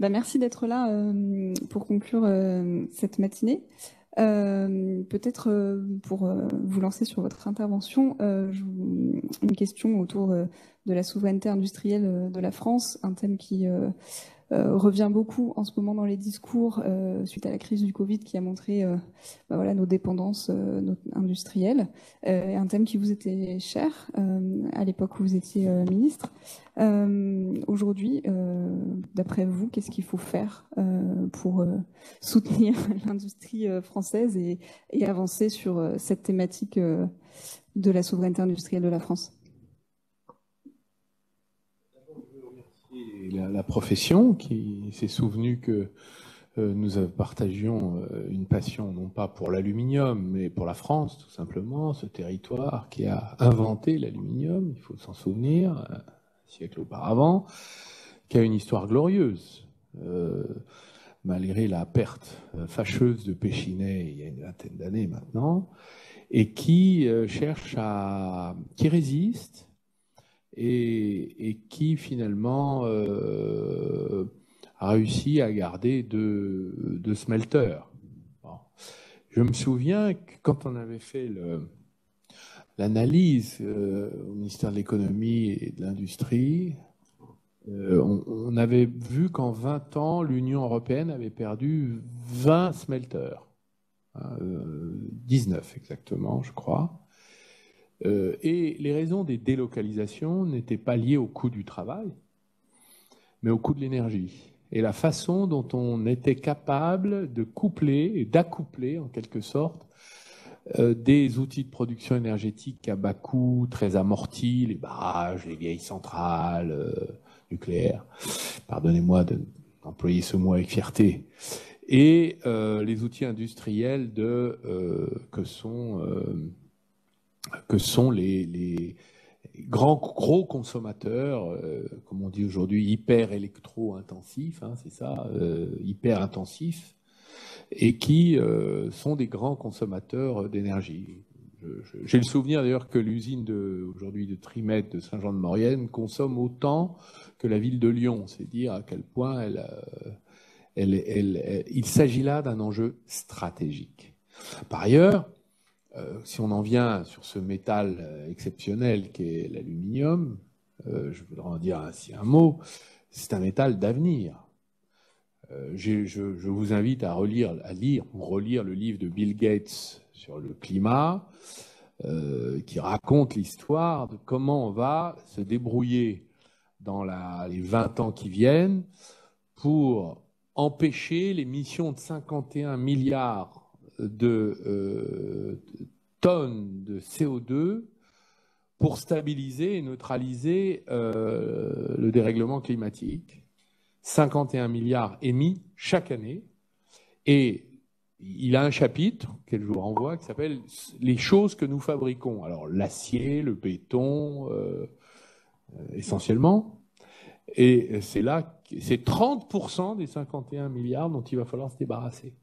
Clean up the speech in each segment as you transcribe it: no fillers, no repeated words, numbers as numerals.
Merci d'être là pour conclure cette matinée. Peut-être pour vous lancer sur votre intervention, une question autour de la souveraineté industrielle de la France, un thème qui revient beaucoup en ce moment dans les discours suite à la crise du Covid qui a montré voilà, nos dépendances industrielles. Un thème qui vous était cher à l'époque où vous étiez ministre. Aujourd'hui, d'après vous, qu'est-ce qu'il faut faire pour soutenir l'industrie française et avancer sur cette thématique de la souveraineté industrielle de la France? Et la profession qui s'est souvenue que nous partagions une passion non pas pour l'aluminium mais pour la France tout simplement, ce territoire qui a inventé l'aluminium, il faut s'en souvenir, un siècle auparavant, qui a une histoire glorieuse, malgré la perte fâcheuse de Péchinet il y a une vingtaine d'années maintenant, et qui qui résiste, et qui finalement a réussi à garder deux smelters. Bon. Je me souviens que quand on avait fait l'analyse au ministère de l'économie et de l'industrie, on avait vu qu'en 20 ans, l'Union européenne avait perdu 20 smelters. 19 exactement, je crois. Et les raisons des délocalisations n'étaient pas liées au coût du travail, mais au coût de l'énergie. Et la façon dont on était capable de coupler et d'accoupler, en quelque sorte, des outils de production énergétique à bas coût, très amortis, les barrages, les vieilles centrales nucléaires, pardonnez-moi d'employer ce mot avec fierté, et les outils industriels que sont les gros consommateurs, comme on dit aujourd'hui, hyper électro-intensifs, hein, c'est ça, hyper intensifs, et qui sont des grands consommateurs d'énergie. J'ai le souvenir d'ailleurs que l'usine aujourd'hui de Trimet de Saint-Jean-de-Maurienne consomme autant que la ville de Lyon. C'est dire à quel point il s'agit là d'un enjeu stratégique. Par ailleurs, si on en vient sur ce métal exceptionnel qu'est l'aluminium, je voudrais en dire ainsi un mot, c'est un métal d'avenir. Je vous invite à lire ou relire le livre de Bill Gates sur le climat, qui raconte l'histoire de comment on va se débrouiller dans les 20 ans qui viennent pour empêcher l'émission de 51 milliards de tonnes de CO2 pour stabiliser et neutraliser le dérèglement climatique. 51 milliards émis chaque année. Et il a un chapitre auquel je vous renvoie qui s'appelle « Les choses que nous fabriquons ». Alors l'acier, le béton, essentiellement. Et c'est 30% des 51 milliards dont il va falloir se débarrasser.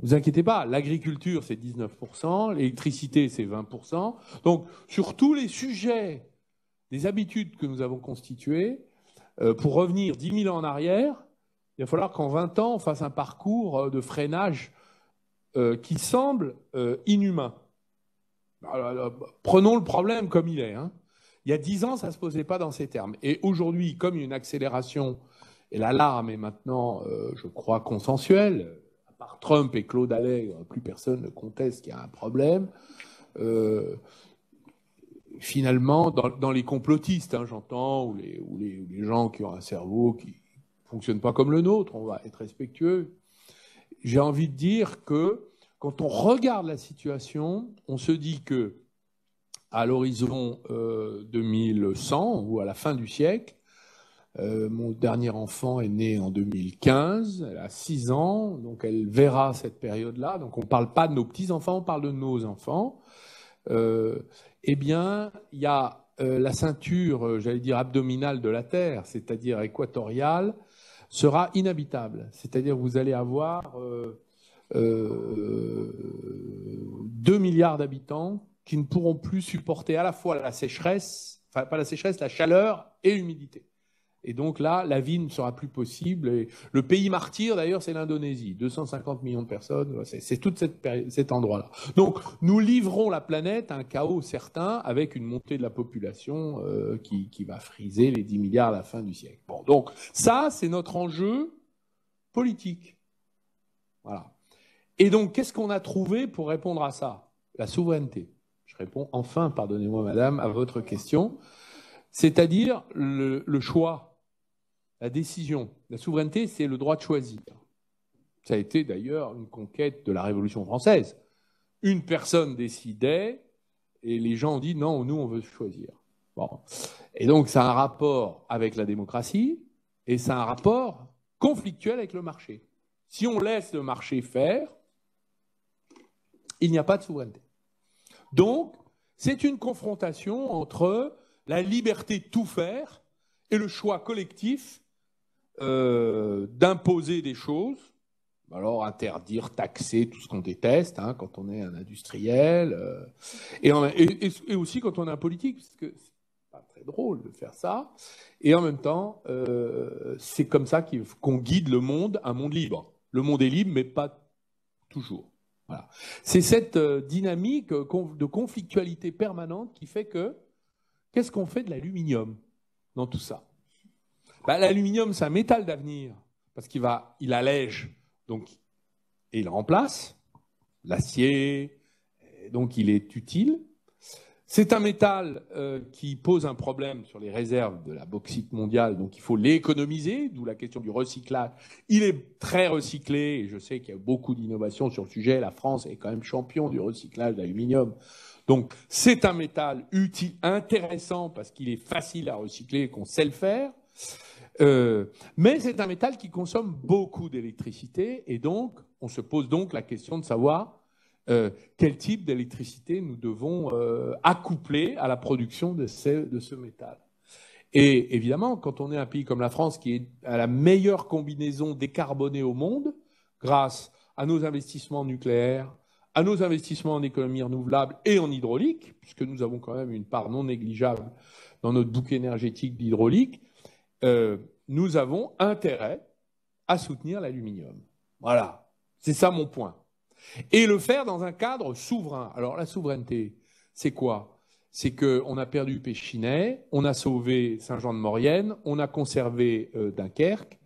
Ne vous inquiétez pas, l'agriculture, c'est 19%, l'électricité, c'est 20%. Donc, sur tous les sujets des habitudes que nous avons constituées, pour revenir 10 000 ans en arrière, il va falloir qu'en 20 ans, on fasse un parcours de freinage qui semble inhumain. Alors, prenons le problème comme il est. Hein. Il y a 10 ans, ça ne se posait pas dans ces termes. Et aujourd'hui, comme il y a une accélération, et l'alarme est maintenant, je crois, consensuelle, à part Trump et Claude Allègre, plus personne ne conteste qu'il y a un problème. Finalement, dans les complotistes, hein, j'entends, ou les gens qui ont un cerveau qui ne fonctionne pas comme le nôtre, on va être respectueux. J'ai envie de dire que quand on regarde la situation, on se dit que à l'horizon 2100 ou à la fin du siècle, mon dernier enfant est né en 2015, elle a 6 ans, donc elle verra cette période-là. Donc on ne parle pas de nos petits-enfants, on parle de nos enfants. Eh bien, il y a la ceinture, j'allais dire, abdominale de la Terre, c'est-à-dire équatoriale, sera inhabitable. C'est-à-dire que vous allez avoir 2 milliards d'habitants qui ne pourront plus supporter à la fois la sécheresse, enfin pas la sécheresse, la chaleur et l'humidité. Et donc là, la vie ne sera plus possible. Et le pays martyr, d'ailleurs, c'est l'Indonésie. 250 millions de personnes, c'est tout cet endroit-là. Donc, nous livrons la planète à un chaos certain avec une montée de la population qui va friser les 10 milliards à la fin du siècle. Bon, donc ça, c'est notre enjeu politique. Voilà. Et donc, qu'est-ce qu'on a trouvé pour répondre à ça? La souveraineté. Je réponds enfin, pardonnez-moi madame, à votre question. C'est-à-dire le choix. La décision, la souveraineté, c'est le droit de choisir. Ça a été d'ailleurs une conquête de la Révolution française. Une personne décidait et les gens ont dit non, nous on veut choisir. Bon. Et donc ça a un rapport avec la démocratie et ça a un rapport conflictuel avec le marché. Si on laisse le marché faire, il n'y a pas de souveraineté. Donc c'est une confrontation entre la liberté de tout faire et le choix collectif d'imposer des choses, alors interdire, taxer, tout ce qu'on déteste hein, quand on est un industriel, et aussi quand on est un politique, parce que c'est pas très drôle de faire ça, et en même temps, c'est comme ça qu'on guide le monde, un monde libre. Le monde est libre, mais pas toujours. Voilà. C'est cette dynamique de conflictualité permanente qui fait que, qu'est-ce qu'on fait de l'aluminium dans tout ça? L'aluminium, c'est un métal d'avenir, parce il allège, donc, et il remplace l'acier, donc il est utile. C'est un métal qui pose un problème sur les réserves de la bauxite mondiale, donc il faut l'économiser, d'où la question du recyclage. Il est très recyclé, et je sais qu'il y a beaucoup d'innovations sur le sujet. La France est quand même champion du recyclage d'aluminium. Donc c'est un métal utile, intéressant, parce qu'il est facile à recycler et qu'on sait le faire. Mais c'est un métal qui consomme beaucoup d'électricité et donc on se pose donc la question de savoir quel type d'électricité nous devons accoupler à la production de ce métal. Et évidemment, quand on est un pays comme la France qui est à la meilleure combinaison décarbonée au monde, grâce à nos investissements nucléaires, à nos investissements en économie renouvelable et en hydraulique, puisque nous avons quand même une part non négligeable dans notre bouquet énergétique d'hydraulique, nous avons intérêt à soutenir l'aluminium. Voilà, c'est ça mon point. Et le faire dans un cadre souverain. Alors la souveraineté, c'est quoi? C'est qu'on a perdu Péchinet, on a sauvé Saint-Jean-de-Maurienne, on a conservé Dunkerque,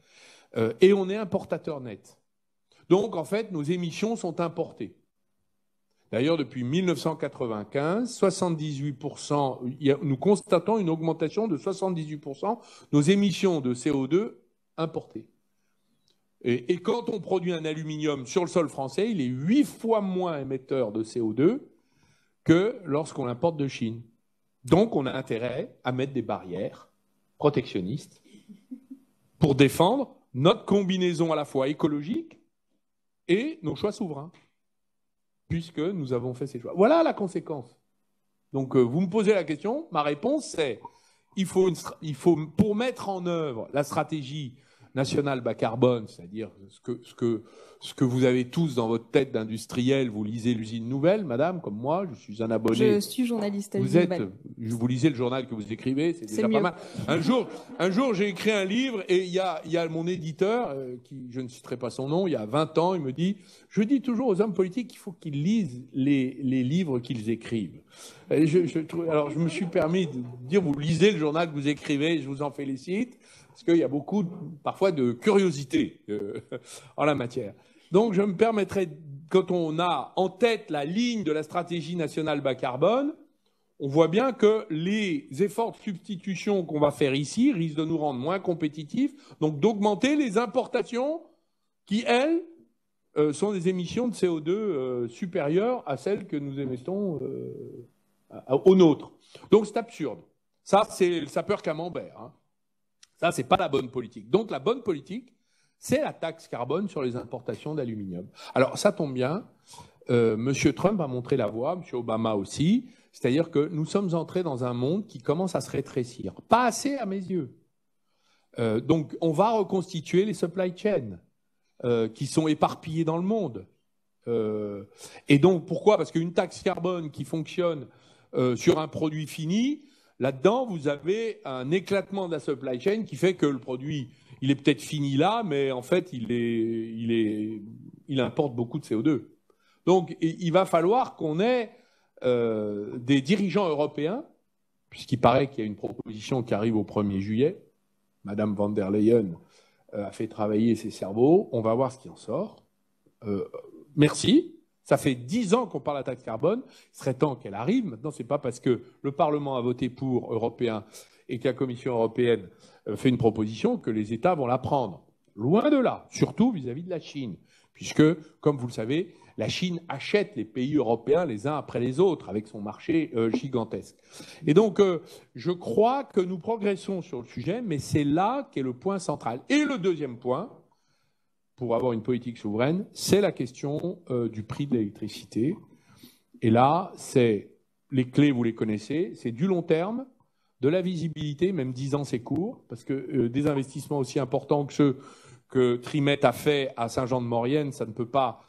et on est importateur net. Donc en fait, nos émissions sont importées. D'ailleurs, depuis 1995, 78%, nous constatons une augmentation de 78% de nos émissions de CO2 importées. Et quand on produit un aluminium sur le sol français, il est 8 fois moins émetteur de CO2 que lorsqu'on l'importe de Chine. Donc, on a intérêt à mettre des barrières protectionnistes pour défendre notre combinaison à la fois écologique et nos choix souverains, puisque nous avons fait ces choix. Voilà la conséquence. Donc, vous me posez la question, ma réponse c'est il faut, pour mettre en œuvre la stratégie nationale bas carbone, c'est-à-dire ce que vous avez tous dans votre tête d'industriel, vous lisez l'usine Nouvelle, madame, comme moi, je suis un abonné. Je suis journaliste à l'usine Nouvelle. Vous lisez le journal que vous écrivez, c'est déjà pas mal. Un jour, j'ai écrit un livre et il y a mon éditeur, qui je ne citerai pas son nom, il y a 20 ans, il me dit, je dis toujours aux hommes politiques qu'il faut qu'ils lisent les livres qu'ils écrivent. Et alors, je me suis permis de dire, vous lisez le journal que vous écrivez, je vous en félicite. Parce qu'il y a beaucoup, parfois, de curiosité en la matière. Donc, je me permettrai, quand on a en tête la ligne de la stratégie nationale bas carbone, on voit bien que les efforts de substitution qu'on va faire ici risquent de nous rendre moins compétitifs, donc d'augmenter les importations qui, elles, sont des émissions de CO2 supérieures à celles que nous émettons aux nôtres. Donc, c'est absurde. Ça, c'est le sapeur Camembert, hein. Ça, c'est pas la bonne politique. Donc, la bonne politique, c'est la taxe carbone sur les importations d'aluminium. Alors, ça tombe bien. M. Trump a montré la voie, M. Obama aussi. C'est-à-dire que nous sommes entrés dans un monde qui commence à se rétrécir. Pas assez à mes yeux. Donc, on va reconstituer les supply chains qui sont éparpillés dans le monde. Et donc, pourquoi? Parce qu'une taxe carbone qui fonctionne sur un produit fini, Là-dedans, vous avez un éclatement de la supply chain qui fait que le produit, il est peut-être fini là, mais en fait, il importe beaucoup de CO2. Donc, il va falloir qu'on ait des dirigeants européens, puisqu'il paraît qu'il y a une proposition qui arrive au 1er juillet. Madame van der Leyen a fait travailler ses cerveaux. On va voir ce qui en sort. Merci. Ça fait 10 ans qu'on parle de la taxe carbone. Il serait temps qu'elle arrive. Maintenant, ce n'est pas parce que le Parlement a voté pour européen et que la Commission européenne fait une proposition que les États vont la prendre. Loin de là, surtout vis-à-vis de la Chine, puisque, comme vous le savez, la Chine achète les pays européens les uns après les autres avec son marché gigantesque. Et donc, je crois que nous progressons sur le sujet, mais c'est là qu'est le point central. Et le deuxième point, pour avoir une politique souveraine, c'est la question du prix de l'électricité. Et là, c'est les clés, vous les connaissez, c'est du long terme, de la visibilité, même 10 ans c'est court, parce que des investissements aussi importants que ceux que Trimet a fait à Saint-Jean-de-Maurienne, ça ne peut pas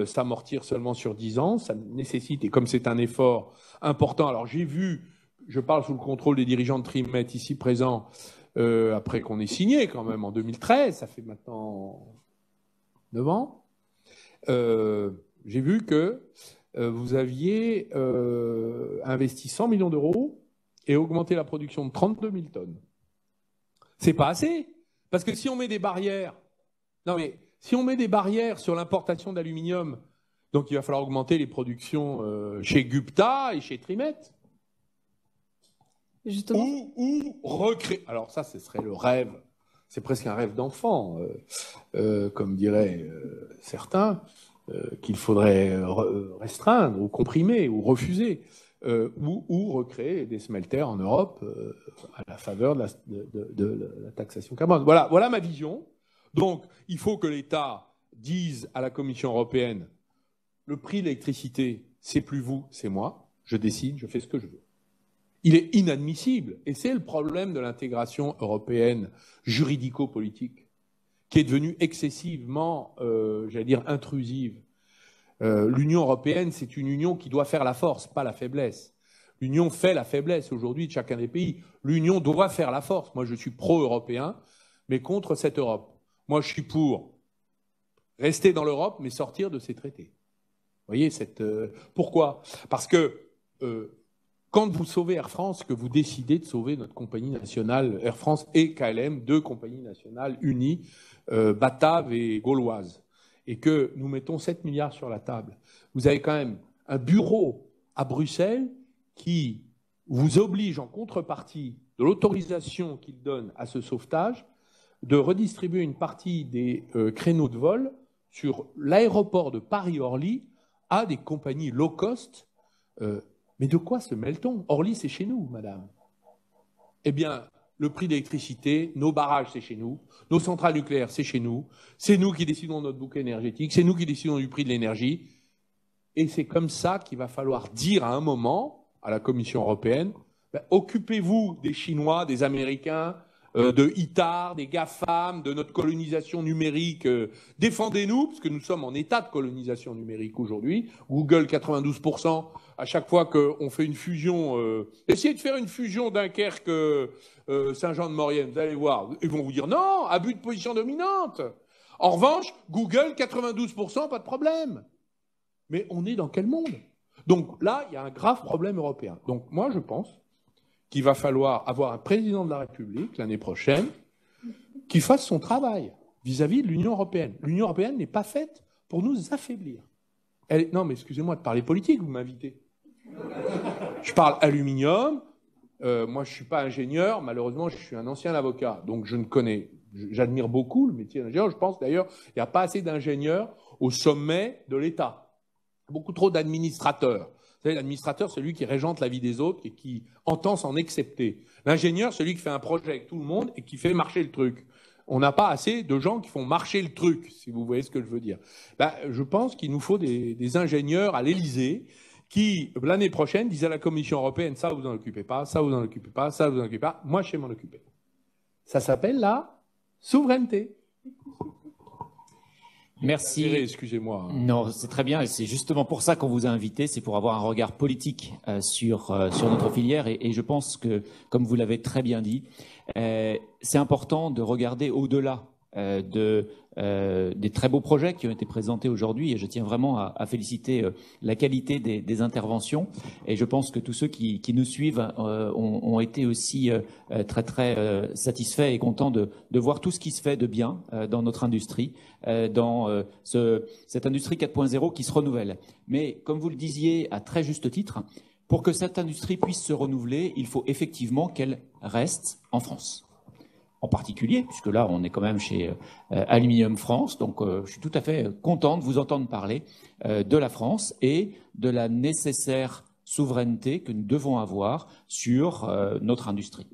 s'amortir seulement sur 10 ans, ça nécessite, et comme c'est un effort important, alors j'ai vu, je parle sous le contrôle des dirigeants de Trimet ici présents, après qu'on ait signé quand même en 2013, ça fait maintenant 9 ans, j'ai vu que vous aviez investi 100 millions d'euros et augmenté la production de 32 000 tonnes. C'est pas assez. Parce que si on met des barrières, non mais si on met des barrières sur l'importation d'aluminium, donc il va falloir augmenter les productions chez Gupta et chez Trimet. Justement. Ou recréer. Alors ça, ce serait le rêve. C'est presque un rêve d'enfant, comme diraient certains, qu'il faudrait restreindre ou comprimer ou refuser. Ou recréer des smelters en Europe à la faveur de la taxation carbone. Voilà ma vision. Donc, il faut que l'État dise à la Commission européenne, le prix de l'électricité, c'est plus vous, c'est moi, je décide, je fais ce que je veux. Il est inadmissible, et c'est le problème de l'intégration européenne juridico-politique, qui est devenue excessivement, j'allais dire, intrusive. L'Union européenne, c'est une union qui doit faire la force, pas la faiblesse. L'Union fait la faiblesse aujourd'hui de chacun des pays. L'Union doit faire la force. Moi, je suis pro-européen, mais contre cette Europe. Moi, je suis pour rester dans l'Europe, mais sortir de ces traités. Vous voyez, pourquoi ? Parce que quand vous sauvez Air France, que vous décidez de sauver notre compagnie nationale, Air France et KLM, deux compagnies nationales unies, bataves et gauloises, et que nous mettons 7 milliards sur la table, vous avez quand même un bureau à Bruxelles qui vous oblige, en contrepartie de l'autorisation qu'il donne à ce sauvetage, de redistribuer une partie des créneaux de vol sur l'aéroport de Paris-Orly à des compagnies low cost. Mais de quoi se mêle-t-on ? Orly, c'est chez nous, madame. Eh bien, le prix d'électricité, nos barrages, c'est chez nous. Nos centrales nucléaires, c'est chez nous. C'est nous qui décidons de notre bouquet énergétique. C'est nous qui décidons du prix de l'énergie. Et c'est comme ça qu'il va falloir dire à un moment à la Commission européenne, occupez-vous des Chinois, des Américains, de ITAR, des GAFAM, de notre colonisation numérique. Défendez-nous, parce que nous sommes en état de colonisation numérique aujourd'hui. Google, 92%. À chaque fois qu'on fait une fusion, essayez de faire une fusion Dunkerque, Saint-Jean-de-Maurienne, vous allez voir. Ils vont vous dire non, abus de position dominante. En revanche, Google, 92%, pas de problème. Mais on est dans quel monde ? Donc là, il y a un grave problème européen. Donc moi, je pense qu'il va falloir avoir un président de la République l'année prochaine qui fasse son travail vis-à-vis de l'Union européenne. L'Union européenne n'est pas faite pour nous affaiblir. Non, mais excusez-moi de parler politique, vous m'invitez. Je parle aluminium. Moi, je ne suis pas ingénieur. Malheureusement, je suis un ancien avocat. Donc, j'admire beaucoup le métier d'ingénieur. Je pense d'ailleurs qu'il n'y a pas assez d'ingénieurs au sommet de l'État. Beaucoup trop d'administrateurs. Vous savez, l'administrateur, c'est celui qui régente la vie des autres et qui entend s'en accepter. L'ingénieur, c'est celui qui fait un projet avec tout le monde et qui fait marcher le truc. On n'a pas assez de gens qui font marcher le truc, si vous voyez ce que je veux dire. Je pense qu'il nous faut des ingénieurs à l'Élysée qui, l'année prochaine, disent à la Commission européenne, ça, vous n'en occupez pas, ça, vous n'en occupez pas, ça, vous n'en occupez pas, moi, je sais m'en occuper. Ça s'appelle la souveraineté. Merci. Excusez-moi. Non, c'est très bien. Et c'est justement pour ça qu'on vous a invité. C'est pour avoir un regard politique sur notre filière. Et je pense que, comme vous l'avez très bien dit, c'est important de regarder au-delà des très beaux projets qui ont été présentés aujourd'hui, et je tiens vraiment à féliciter la qualité des interventions, et je pense que tous ceux qui nous suivent ont été aussi très satisfaits et contents de voir tout ce qui se fait de bien dans notre industrie, dans cette industrie 4.0 qui se renouvelle. Mais comme vous le disiez à très juste titre, pour que cette industrie puisse se renouveler, il faut effectivement qu'elle reste en France. En particulier, puisque là, on est quand même chez Aluminium France. Donc, je suis tout à fait content de vous entendre parler de la France et de la nécessaire souveraineté que nous devons avoir sur notre industrie.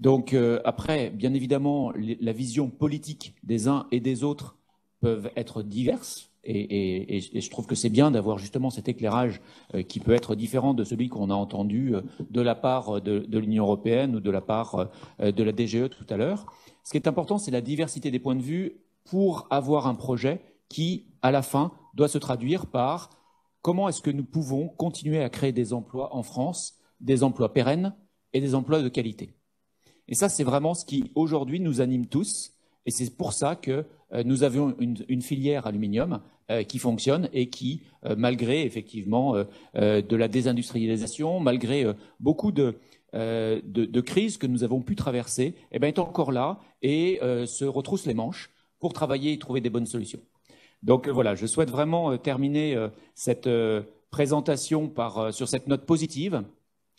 Donc, après, bien évidemment, la vision politique des uns et des autres peuvent être diverses. Et je trouve que c'est bien d'avoir justement cet éclairage qui peut être différent de celui qu'on a entendu de la part de l'Union européenne ou de la part de la DGE tout à l'heure. Ce qui est important, c'est la diversité des points de vue pour avoir un projet qui, à la fin, doit se traduire par comment est-ce que nous pouvons continuer à créer des emplois en France, des emplois pérennes et des emplois de qualité. Et ça, c'est vraiment ce qui, aujourd'hui, nous anime tous. Et c'est pour ça que nous avions une filière aluminium qui fonctionne et qui, malgré effectivement de la désindustrialisation, malgré beaucoup de crises que nous avons pu traverser, eh bien, est encore là et se retrousse les manches pour travailler et trouver des bonnes solutions. Donc voilà, je souhaite vraiment terminer cette présentation sur cette note positive.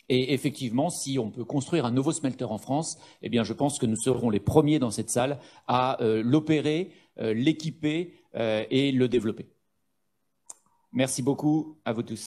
Et effectivement, si on peut construire un nouveau smelter en France, eh bien, je pense que nous serons les premiers dans cette salle à l'opérer, l'équiper et le développer. Merci beaucoup à vous tous.